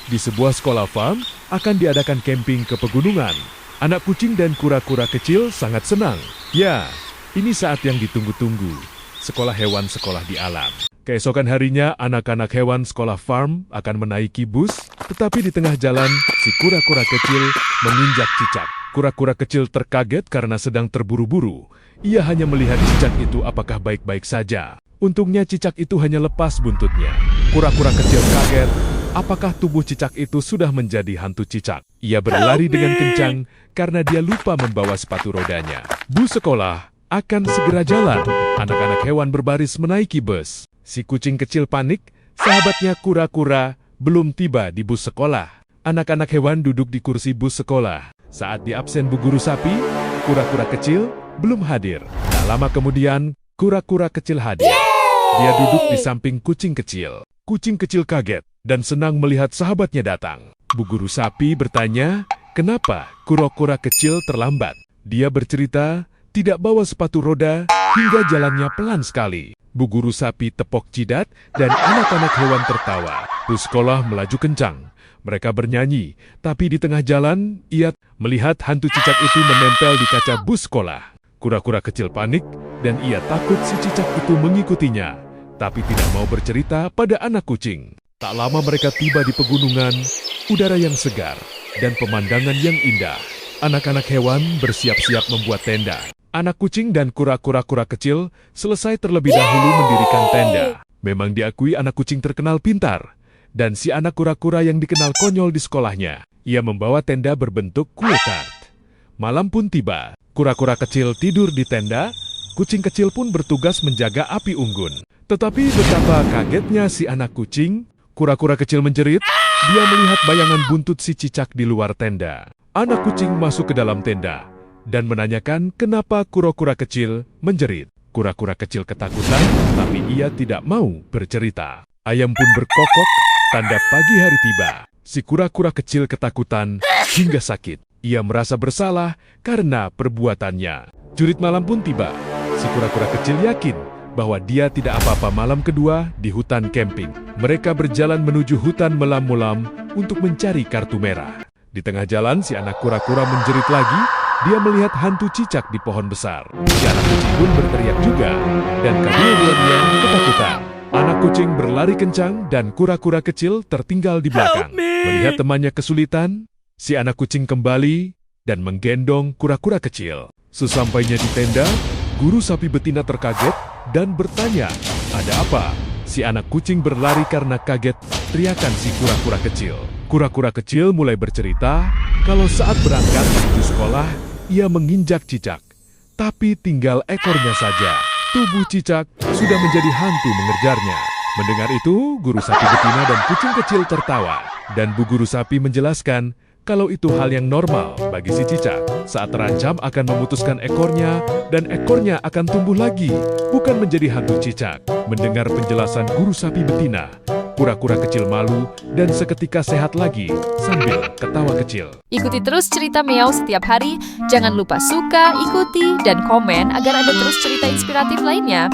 Di sebuah sekolah farm akan diadakan camping ke pegunungan. Anak kucing dan kura-kura kecil sangat senang. Ya, ini saat yang ditunggu-tunggu. Sekolah hewan sekolah di alam. Keesokan harinya, anak-anak hewan sekolah farm akan menaiki bus, tetapi di tengah jalan, si kura-kura kecil menginjak cicak. Kura-kura kecil terkaget karena sedang terburu-buru. Ia hanya melihat cicak itu apakah baik-baik saja. Untungnya cicak itu hanya lepas buntutnya. Kura-kura kecil kaget. Apakah tubuh cicak itu sudah menjadi hantu cicak? Ia berlari dengan kencang karena dia lupa membawa sepatu rodanya. Bus sekolah akan segera jalan. Anak-anak hewan berbaris menaiki bus. Si kucing kecil panik, sahabatnya kura-kura belum tiba di bus sekolah. Anak-anak hewan duduk di kursi bus sekolah. Saat di absen Bu Guru Sapi, kura-kura kecil belum hadir. Tak lama kemudian, kura-kura kecil hadir. Dia duduk di samping kucing kecil. Kucing kecil kaget dan senang melihat sahabatnya datang. Bu Guru Sapi bertanya, kenapa kura-kura kecil terlambat? Dia bercerita, tidak bawa sepatu roda hingga jalannya pelan sekali. Bu Guru Sapi tepok jidat dan anak-anak hewan tertawa. Bus sekolah melaju kencang. Mereka bernyanyi, tapi di tengah jalan, ia melihat hantu cicak itu menempel di kaca bus sekolah. Kura-kura kecil panik dan ia takut si cicak itu mengikutinya, tapi tidak mau bercerita pada anak kucing. Tak lama mereka tiba di pegunungan, udara yang segar, dan pemandangan yang indah. Anak-anak hewan bersiap-siap membuat tenda. Anak kucing dan kura-kura kecil selesai terlebih dahulu mendirikan tenda. Memang diakui anak kucing terkenal pintar, dan si anak kura-kura yang dikenal konyol di sekolahnya. Ia membawa tenda berbentuk kue tart. Malam pun tiba, kura-kura kecil tidur di tenda, kucing kecil pun bertugas menjaga api unggun. Tetapi betapa kagetnya si anak kucing, kura-kura kecil menjerit, dia melihat bayangan buntut si cicak di luar tenda. Anak kucing masuk ke dalam tenda dan menanyakan kenapa kura-kura kecil menjerit. Kura-kura kecil ketakutan, tapi ia tidak mau bercerita. Ayam pun berkokok, tanda pagi hari tiba. Si kura-kura kecil ketakutan hingga sakit. Ia merasa bersalah karena perbuatannya. Jurit malam pun tiba. Si kura-kura kecil yakin bahwa dia tidak apa-apa malam kedua di hutan camping. Mereka berjalan menuju hutan melam-mulam untuk mencari kartu merah. Di tengah jalan, si anak kura-kura menjerit lagi. Dia melihat hantu cicak di pohon besar. Si anak kucing pun berteriak juga, dan kedua-duanya ketakutan. Anak kucing berlari kencang dan kura-kura kecil tertinggal di belakang. Melihat temannya kesulitan, si anak kucing kembali dan menggendong kura-kura kecil. Sesampainya di tenda, Guru Sapi betina terkaget dan bertanya, "Ada apa?" Si anak kucing berlari karena kaget teriakan si kura-kura kecil. Kura-kura kecil mulai bercerita kalau saat berangkat menuju sekolah, ia menginjak cicak. Tapi tinggal ekornya saja. Tubuh cicak sudah menjadi hantu mengejarnya. Mendengar itu, Guru Sapi betina dan kucing kecil tertawa. Dan Bu Guru Sapi menjelaskan kalau itu hal yang normal bagi si cicak. Saat terancam akan memutuskan ekornya, dan ekornya akan tumbuh lagi, bukan menjadi hantu cicak. Mendengar penjelasan Guru Sapi betina, kura-kura kecil malu dan seketika sehat lagi sambil ketawa kecil. Ikuti terus cerita Meow setiap hari. Jangan lupa suka, ikuti, dan komen agar ada terus cerita inspiratif lainnya.